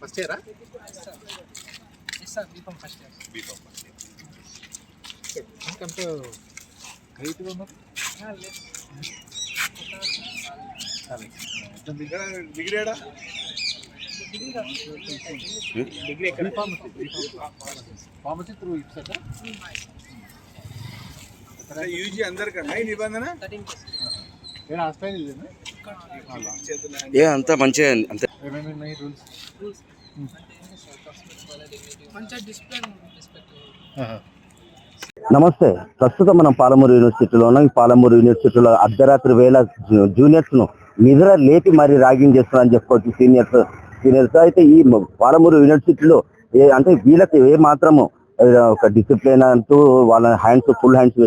First ఇయరా? B Com first year. B Com first year. ఎందుకంటే హైట్గా ఉన్నారు. డిగ్రీ ఏడా? డిగ్రీ ఎక్కడ? Pharmacy through ఇప్సెట్. యూజీ అందరికన్నా ఈ నిబంధన అంతా మంచిగా అంతే. నమస్తే. ప్రస్తుతం మనం పాలమూరు యూనివర్సిటీలో ఉన్నాం. ఈ పాలమూరు యూనివర్సిటీలో అర్ధరాత్రి వేళ జూనియర్స్ ను నిద్ర లేపి మరి ర్యాగింగ్ చేస్తున్నారని చెప్పుకోవచ్చు సీనియర్స్. అయితే ఈ పాలమూరు యూనివర్సిటీలో అంటే వీళ్ళకి ఏ మాత్రము ఒక డిసిప్లిన్ అంటూ వాళ్ళ ఫుల్ హ్యాండ్స్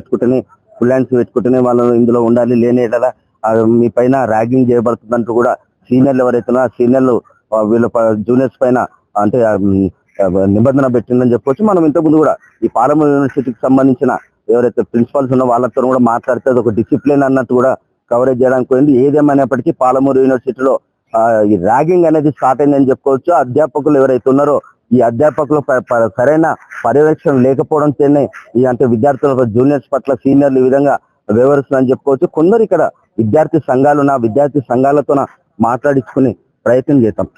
పెట్టుకుంటేనే వాళ్ళు ఇందులో ఉండాలి. లేని మీ పైన ర్యాగింగ్ చేయబడుతుందంటూ కూడా సీనియర్లు ఎవరైతే సీనియర్లు వీళ్ళ జూనియర్స్ పైన అంటే నిబంధన పెట్టిందని చెప్పొచ్చు. మనం ఇంతకుముందు కూడా ఈ పాలమూరు యూనివర్సిటీకి సంబంధించిన ఎవరైతే ప్రిన్సిపల్స్ ఉన్నో వాళ్ళతో కూడా మాట్లాడితే అది ఒక డిసిప్లిన్ అన్నట్టు కూడా కవరేజ్ చేయడానికి పోయింది. ఏదేమైనప్పటికీ పాలమూరు యూనివర్సిటీలో ఈ ర్యాగింగ్ అనేది స్టార్ట్ అయిందని చెప్పుకోవచ్చు. అధ్యాపకులు ఎవరైతే ఉన్నారో ఈ అధ్యాపకులు సరైన పర్యవేక్షణ లేకపోవడంతోనే ఈ అంటే విద్యార్థుల జూనియర్స్ పట్ల సీనియర్లు ఈ విధంగా వ్యవహరిస్తుందని చెప్పుకోవచ్చు. కొందరు ఇక్కడ విద్యార్థి సంఘాలతో మాట్లాడించుకునే ప్రయత్నం చేద్దాం.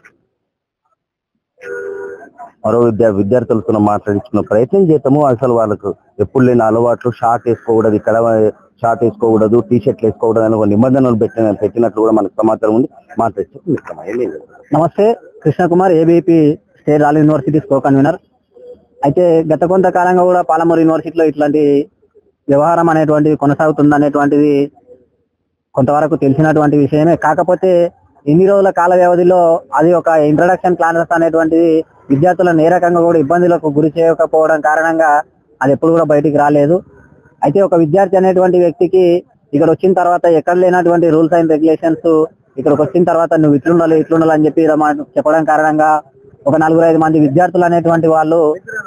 మరో విద్యార్థులతో మాట్లాడించుకున్న ప్రయత్నం చేద్దాము. అసలు వాళ్ళకు ఎప్పుడు లేని అలవాట్లు షార్ట్ వేసుకోకూడదు, ఇక్కడ షార్ట్ వేసుకోకూడదు, టీ షర్ట్లు వేసుకోకూడదు అని ఒక నిబంధనలు పెట్టినట్లు కూడా మనకు సమాచారం ఉంది. మాట్లాడుతూ నమస్తే, Krishna Kumar, ABP state all universities co convener. అయితే గత కొంతకాలంగా కూడా పాలమూరు యూనివర్సిటీలో ఇట్లాంటి వ్యవహారం అనేటువంటిది కొనసాగుతుంది అనేటువంటిది కొంతవరకు తెలిసినటువంటి విషయమే. కాకపోతే ఇన్ని రోజుల కాల వ్యవధిలో అది ఒక ఇంట్రడక్షన్ క్లాసెస్ అనేటువంటిది విద్యార్థులను ఏ రకంగా కూడా ఇబ్బందులకు గురి చేయకపోవడం కారణంగా అది ఎప్పుడు కూడా బయటికి రాలేదు. అయితే ఒక విద్యార్థి అనేటువంటి వ్యక్తికి ఇక్కడ వచ్చిన తర్వాత ఎక్కడ లేనటువంటి రూల్స్ అండ్ రెగ్యులేషన్స్ ఇక్కడికి వచ్చిన తర్వాత నువ్వు ఇట్లుండాలి అని చెప్పి చెప్పడం కారణంగా ఒక 4-5 మంది విద్యార్థులు అనేటువంటి వాళ్ళు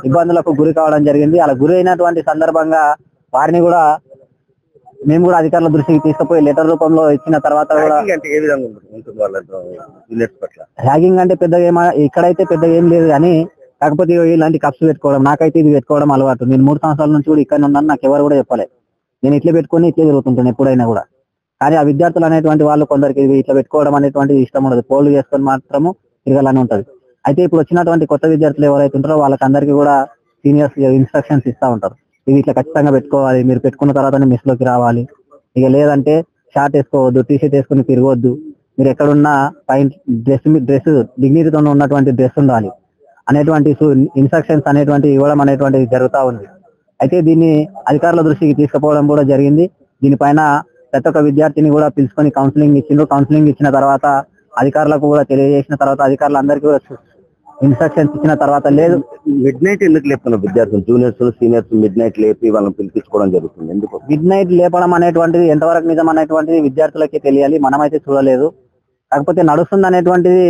ఇబ్బందులకు గురి కావడం జరిగింది. అలా గురి అయినటువంటి సందర్భంగా వారిని కూడా మేము కూడా అధికారుల దృష్టికి తీసుకుపోయి లెటర్ రూపంలో ఇచ్చిన తర్వాత కూడా ర్యాగింగ్ అంటే పెద్దగా ఇక్కడైతే పెద్దగా ఏం లేదు కానీ కాకపోతే ఇలాంటి కప్స్ పెట్టుకోవడం, నాకైతే ఇది పెట్టుకోవడం అలవాటు. నేను 3 సంవత్సరాల నుంచి కూడా ఇక్కడ ఉన్నాను, నాకు ఎవరు కూడా చెప్పలేదు. నేను ఇట్లా పెట్టుకుని ఇట్లా జరుగుతుంటాను ఎప్పుడైనా కూడా. కానీ ఆ విద్యార్థులు అనేటువంటి వాళ్ళు కొందరికి ఇట్లా పెట్టుకోవడం అనేటువంటి ఇష్టం ఉండదు, పోల్లు చేసుకొని మాత్రము తిరగాలని ఉంటది. అయితే ఇప్పుడు వచ్చినటువంటి కొత్త విద్యార్థులు ఎవరైతే ఉంటారో వాళ్ళకందరికీ కూడా సీనియర్స్ ఇన్స్ట్రక్షన్స్ ఇస్తా ఉంటారు. ఇవి ఇట్లా ఖచ్చితంగా పెట్టుకోవాలి, మీరు పెట్టుకున్న తర్వాతనే మెస్ లోకి రావాలి, ఇక లేదంటే షార్ట్ వేసుకోవద్దు, టీ షర్ట్ వేసుకుని తిరగొద్దు, మీరు ఎక్కడున్నా పైన డ్రెస్ డిగ్నిటీతో ఉన్నటువంటి డ్రెస్ ఉండాలి అనేటువంటి ఇన్స్ట్రక్షన్స్ అనేటువంటి ఇవ్వడం అనేటువంటిది జరుగుతూ ఉంది. అయితే దీన్ని అధికారుల దృష్టికి తీసుకుపోవడం కూడా జరిగింది. దీనిపైన ప్రతి ఒక్క విద్యార్థిని కూడా పిలుచుకొని కౌన్సిలింగ్ ఇచ్చిన తర్వాత అధికారులకు కూడా తెలియజేసిన తర్వాత అధికారులందరికీ కూడా ఇన్స్ట్రక్షన్స్ ఇచ్చిన తర్వాత లేదు మిడ్ నైట్ ఎందుకు లేపుతున్నారు విద్యార్థులు, జూనియర్స్ సీనియర్స్ మిడ్ నైట్ లేపి వాళ్ళని పిలిపించుకోవడం జరుగుతుంది? ఎందుకు మిడ్ నైట్ లేపడం అనేటువంటిది ఎంతవరకు నిజం అనేటువంటిది విద్యార్థులకే తెలియాలి, మనమైతే చూడలేదు. కాకపోతే నడుస్తుంది అనేటువంటిది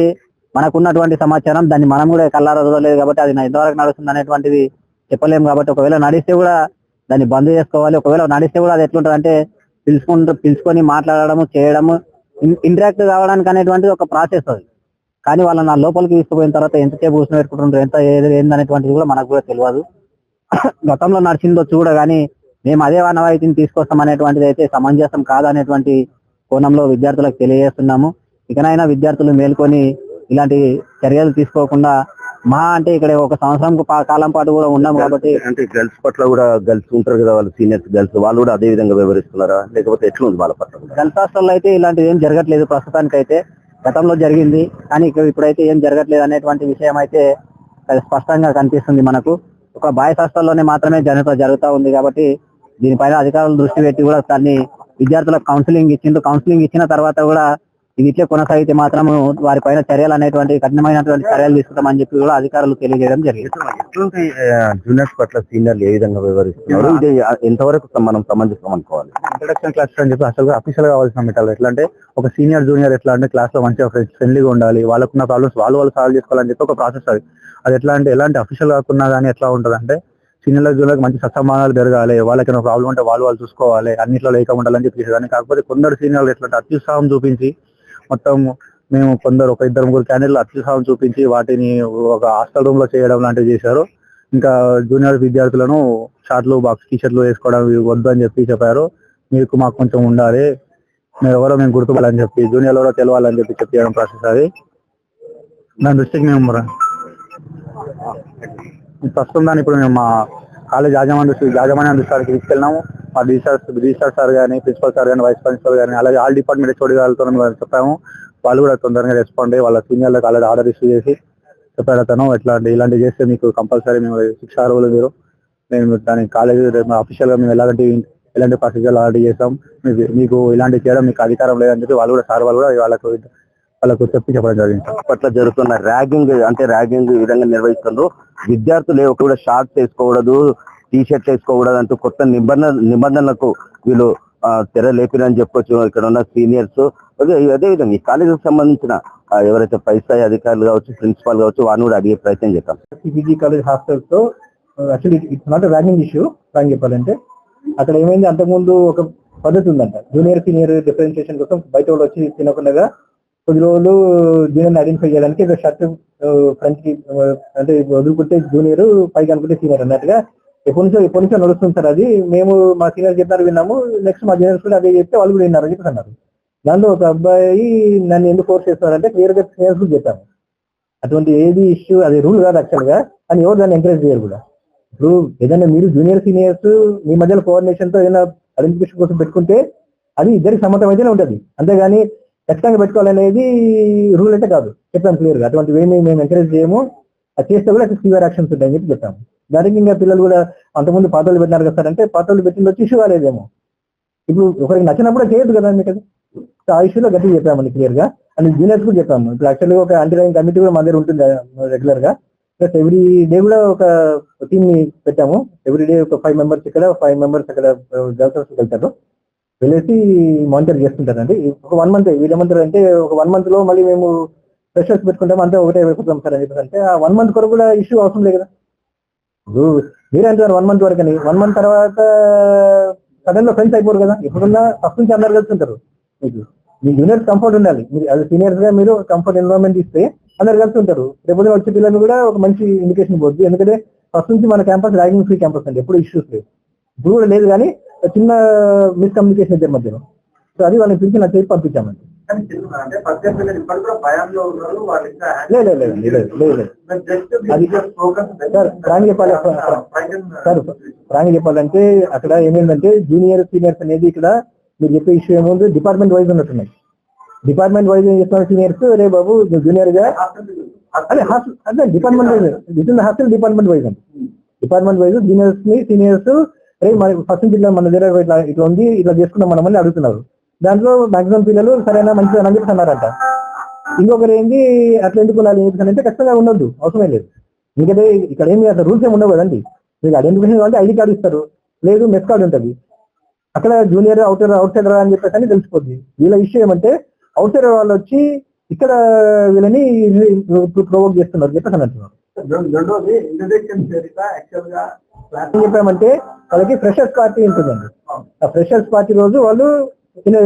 మనకున్నటువంటి సమాచారం, దాన్ని మనం కూడా కళ్ళారా చూడలేదు కాబట్టి అది ఎంతవరకు నడుస్తుంది అనేటువంటిది చెప్పలేము. కాబట్టి ఒకవేళ నడిస్తే కూడా దాన్ని బంద్ చేసుకోవాలి. ఒకవేళ నడిస్తే కూడా అది ఎట్లుంటది అంటే పిలుచుకొని మాట్లాడడము, చేయడము, ఇంటరాక్ట్ కావడానికి అనేటువంటిది ఒక ప్రాసెస్ అది. కానీ వాళ్ళని నా లోపలికి తీసుకుపోయిన తర్వాత ఎంతసేపు కూర్చొని పెట్టుకుంటారు, ఎంత ఏందనేటువంటిది కూడా మనకు కూడా తెలియదు. గతంలో నడిచిందొచ్చు కూడా, కానీ మేము అదే ఆనవాయితీని తీసుకొస్తాం అనేటువంటిది అయితే సమంజసం కాదనేటువంటి కోణంలో విద్యార్థులకు తెలియజేస్తున్నాము. ఇకనైనా విద్యార్థులు మేల్కొని ఇలాంటి చర్యలు తీసుకోకుండా అంటే ఇక్కడ ఒక సంవత్సరం కాలం పాటు కూడా ఉన్నాము కాబట్టి. అంటే గర్ల్స్ పట్ల కూడా గర్ల్స్ ఉంటారు కదా, వాళ్ళు సీనియర్స్ గర్ల్స్ వాళ్ళు కూడా అదే విధంగా వ్యవహరిస్తున్నారా, లేకపోతే ఎట్లుంది వాళ్ళ పట్ల? గర్ల్స్ హాస్టల్లో అయితే ఇలాంటిది ఏం జరగట్లేదు ప్రస్తుతానికైతే. గతంలో జరిగింది కానీ ఇప్పుడైతే ఏం జరగట్లేదు అనేటువంటి విషయం అయితే స్పష్టంగా కనిపిస్తుంది మనకు. ఒక బాయ్స్ హాస్టల్లోనే మాత్రమే జరుగుతూ ఉంది కాబట్టి దీనిపైన అధికారులు దృష్టి పెట్టి కూడా దాన్ని విద్యార్థులకు కౌన్సిలింగ్ ఇచ్చిన తర్వాత కూడా ఇది ఇట్లే కొనసాగితే మాత్రము వారిపైన చర్యలు అనేటువంటి కఠినమైనటువంటి చర్యలు తీసుకుంటామని చెప్పి కూడా అధికారులు తెలియజేయడం జరిగింది. జూనియర్స్ పట్ల సీనియర్లు ఏ విధంగా వ్యవహరిస్తున్నారు, ఇది ఎంతవరకు మనం సమంజసం అనుకోవాలి? ఇంట్రడక్షన్ క్లాస్ అని చెప్పి అసలు అఫీషియల్ కావాల్సిన మెటల్ ఎట్లా అంటే ఒక సీనియర్ జూనియర్ ఎట్లా అంటే క్లాస్ లో మంచిగా ఫ్రెండ్లీగా ఉండాలి, వాళ్ళకున్న ప్రాబ్లమ్స్ వాళ్ళు సాల్వ్ చేసుకోవాలని చెప్పి ఒక ప్రాసెస్. అది ఎట్లా అంటే ఎలాంటి అఫీషియల్ కాకుండా కానీ ఎట్లా ఉంటుంది అంటే సీనియర్ జూనియర్లకు మంచి సత్సమానాలు పెరగాలి, వాళ్ళకి ప్రాబ్లం ఉంటే వాళ్ళు చూసుకోవాలి, అన్నింటిలో లేక ఉండాలని చెప్పి. కానీ కాకపోతే కొందరు సీనియర్లు ఎట్లా అంటే అత్యుత్సాహం చూపించి మొత్తం మేము ఒక ఇద్దరు ముగ్గురు క్యాండిడేట్లు అత్యుత్సాహం చూపించి వాటిని ఒక హాస్టల్ రూమ్ లో చేయడం లాంటివి చేశారు. ఇంకా జూనియర్ విద్యార్థులను షార్ట్లు బాక్స్ టీ షర్ట్లు వేసుకోవడం వద్దు అని చెప్పారు. మాకు కొంచెం ఉండాలి, మేము ఎవరో మేము గుర్తుపడాలని చెప్పి జూనియర్లు ఎవరో తెలవాలని చెప్పడం ప్రాసెస్ అది. దాని దృష్టికి మేము ప్రస్తుతం దాన్ని ఇప్పుడు మేము మా కాలేజ్ యాజమాన్యం దృష్టికి తీసుకెళ్ళినాము. మా రిజిస్టర్ సార్ కానీ, ప్రిన్సిపల్ సార్ కానీ, వైస్ ప్రిన్సిపల్ కానీ, అలాగే ఆల్ డిపార్ట్మెంట్ హెచ్ఓడి గారితో చెప్పాము. వాళ్ళు కూడా తొందరగా రెస్పాండ్ అయ్యి వాళ్ళ సీనియర్లకు ఆల్రెడీ ఆర్డర్ ఇష్యూ చేసి చెప్పాడు అతను, ఇలాంటివి చేస్తే మీకు కంపల్సరీ మేము శిక్ష అర్హులు మీరు, మేము దాని కాలేజ్ అఫీషియల్ గా మేము ఎలాంటి ప్రొసీజర్ ఆల్రెడీ చేస్తాం, మీకు ఇలాంటివి చేయడం మీకు అధికారం లేదని చెప్పి వాళ్ళు కూడా సార్ వాళ్ళు కూడా వాళ్ళకు చెప్పడం జరిగింది. అప్పట్లో జరుగుతున్న ర్యాగింగ్ ఈ విధంగా నిర్వహిస్తున్నారు. విద్యార్థులు కూడా షార్ట్స్ వేసుకోకూడదు, టీ షర్ట్లు వేసుకోకూడదు అంటూ కొత్త నిబంధనలకు వీళ్ళు తెర లేపినని చెప్పొచ్చు ఇక్కడ ఉన్న సీనియర్స్. అదేవిధంగా ఈ కాలేజీకి సంబంధించిన ఎవరైతే పై స్థాయి అధికారులు కావచ్చు, ప్రిన్సిపాల్ కావచ్చు, వారిని కూడా అడిగే ప్రయత్నం చేద్దాం. పీజీ కాలేజ్ హాస్టల్స్ లో actually it's not ragging issue. Rank చెప్పాలంటే అక్కడ ఏమైంది, అంతకుముందు ఒక పద్ధతి ఉందంట, జూనియర్ సీనియర్ డిఫరెన్షియేషన్ కోసం బయట వాళ్ళు వచ్చి తినకుండా కొద్ది రోజులు జూనియర్ ఐడెంటిఫై చేయడానికి షర్ట్ ఫ్రంట్ కి అంటే వదులుకుంటే జూనియర్, పైకి అనుకుంటే సీనియర్ అన్నట్టుగా ఎప్పటి నుంచో నడుస్తుంది సార్. అది మేము మా సీనియర్ చెప్పినారు విన్నాము, నెక్స్ట్ మా జూనియర్స్ కూడా అదే చెప్తే వాళ్ళు కూడా విన్నారు అని చెప్పి అన్నారు. దాంట్లో ఒక అబ్బాయి నన్ను ఎందుకు ఫోర్స్ చేస్తున్నారంటే క్లియర్ గా సీనియర్స్ కూడా చెప్పాము, అటువంటి ఏది ఇష్యూ అది రూల్ కాదు యాక్చువల్ గా, అని ఎవరు దాన్ని ఎంకరేజ్ చేయరు కూడా. ఇప్పుడు ఏదైనా మీరు జూనియర్ సీనియర్స్ మీ మధ్యలో కోఆర్డినేషన్ తో ఏదైనా ఐడెంటిఫికేషన్ కోసం పెట్టుకుంటే అది ఇద్దరికి సమ్మతం అయితేనే ఉంటుంది, అంతేగాని ఖచ్చితంగా పెట్టుకోవాలనేది రూల్ అయితే కాదు. చెప్పాము క్లియర్ గా, అటువంటి ఏమి మేము ఎంకరేజ్ చేయము, అది చేస్తే కూడా సివియర్ యాక్షన్స్ ఉంటాయని చెప్పి చెప్పాము. దానికి ఇంకా పిల్లలు కూడా అంతకుముందు పాతోళ్ళు పెట్టినారు కదా సార్ అంటే, పాతోళ్ళు పెట్టింది వచ్చి ఇష్యూ కాలేదేమో, ఇప్పుడు ఒకరికి నచ్చినప్పుడు చేయొద్దు కదా మీకు అది. ఆ ఇష్యూలో గట్టిగా చెప్పామండి క్లియర్ గా, అండ్ జూనియర్స్ కూడా చెప్పాము. ఇప్పుడు యాక్చువల్గా ఒక యాంటీ ర్యాగింగ్ కమిటీ కూడా మా దగ్గర ఉంటుంది రెగ్యులర్ గా, ప్లస్ ఎవ్రీ డే కూడా ఒక టీమ్ ని పెట్టాము. ఎవ్రీ డే ఒక 5 members ఇక్కడ, 5 members అక్కడ గర్ల్స్ వెళ్తారు, వెళ్ళేసి మానిటర్ చేస్తుంటారండి. ఒక 1 month వీళ్ళేమంటారు అంటే, ఒక 1 month లో మళ్ళీ మేము ఫ్రెషర్స్ పెట్టుకుంటాము అంతా ఒకటే అయిపోతాం సార్ అని చెప్పేసి అంటే, ఆ 1 month కొరకు కూడా ఇష్యూ అవసరం లేదు కదా. మీరే అంటారు 1 month వరకు అని, 1 month తర్వాత సడన్ లో ఫ్రెండ్స్ అయిపోరు కదా. ఎప్పుడున్నా ఫస్ట్ నుంచి అందరు కలిసి ఉంటారు, మీ జూనియర్స్ కంఫర్ట్ ఉండాలి, మీరు అది సీనియర్స్ గా మీరు కంఫర్ట్ ఎన్విరాన్మెంట్ ఇస్తే అందరు కలిసి ఉంటారు. రేపు వచ్చే పిల్లలు కూడా ఒక మంచి ఇండికేషన్ పోద్ది, ఎందుకంటే ఫస్ట్ నుంచి మన క్యాంపస్ ర్యాగింగ్ ఫ్రీ క్యాంపస్ అండి, ఎప్పుడు ఇష్యూస్ లేదు, ఇప్పుడు కూడా లేదు, కానీ చిన్న మిస్కమ్యూనికేషన్ ఇద్దరి మధ్యలో. సో అది వాళ్ళని పిలిచి నా చేసి పంపించామండి. ప్రాంగ్ చెప్పాలంటే అక్కడ ఏమైందంటే, జూనియర్ సీనియర్స్ అనేది ఇక్కడ మీరు చెప్పే ఇష్యూ ఏముంది, డిపార్ట్మెంట్ వైజ్ ఉన్నట్టున్నాయి. డిపార్ట్మెంట్ వైజ్ ఏం చేస్తున్నారు సీనియర్స్, రే బాబు జూనియర్ గా అదే department wise with in the hostel department wise అండి. డిపార్ట్మెంట్ వైజ్ జూనియర్స్ ని సీనియర్స్ రే ఫస్ట్ నుంచి మన దగ్గర ఇట్లా ఉంది, ఇట్లా చేసుకున్నాం మనం అని అడుగుతున్నారు. దాంట్లో మాక్సిమం పిల్లలు సరైన మంచిగా అని చెప్పి అన్నారంట. ఇంకొకరు ఏంటి అట్లా ఎందుకు ఉండాలి అంటే, ఖచ్చితంగా ఉండొద్దు, అవసరం లేదు. ఎందుకంటే ఇక్కడ ఏమి అట్లా రూల్స్ ఏమి ఉండవు కదండి. మీకు ఐడెంటిఫికేషన్ కావాలంటే ఐడి కార్డు ఇస్తారు, లేదు మెస్ కార్డు ఉంటుంది. అక్కడ జూనియర్ అవుట్ సైడర్ అని చెప్పేసి అని తెలిసిపోద్ది. వీళ్ళ ఇష్యూ ఏమంటే, అవుట్ సైడర్ వాళ్ళు వచ్చి ఇక్కడ వీళ్ళని ప్రొవోక్ చేస్తున్నారు చెప్పేసి అని అంటున్నారు. చెప్పామంటే వాళ్ళకి ఫ్రెషర్స్ పార్టీ ఉంటుందండి. ఆ ఫ్రెషర్స్ పార్టీ రోజు వాళ్ళు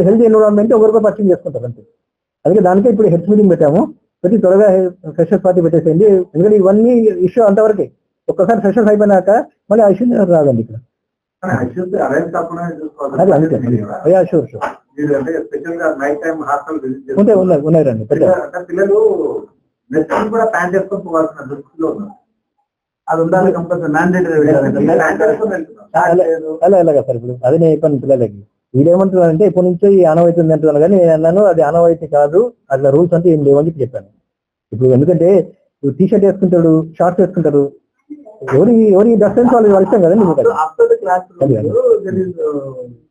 హెల్తీ ఎన్విరాన్మెంట్ ఒకరికొకరు పరిచయం చేసుకుంటారు అంతే. అందుకే దానికే ఇప్పుడు హెడ్ మీటింగ్ పెట్టాము, ప్రతి త్వరగా ఫ్రెషర్స్ పార్టీ పెట్టేసేయండి. ఎందుకంటే ఇవన్నీ ఇష్యూ అంతవరకే, ఒక్కసారి ఫ్రెషర్స్ అయిపోయినాక మళ్ళీ ఆ ఇష్యూ రాదండి ఇక్కడ. ఉన్నారండి పిల్లలు అలాగా సార్. ఇప్పుడు అదే నేను చెప్పాను పిల్లలకి, వీళ్ళేమంటున్నారంటే ఇప్పటి నుంచో ఈ ఆనవాయితీ ఉంది అంటున్నారు, కానీ నేను అన్నాను అది ఆనవాయితీ కాదు, అట్లా రూల్స్ అంటే ఏం లేవని చెప్పాను. ఇప్పుడు ఎందుకంటే టీ షర్ట్ వేసుకుంటాడు, షార్ట్స్ వేసుకుంటారు, ఎవరి డ్రెస్ సెన్స్ వాళ్ళు ఇష్టం కదండి.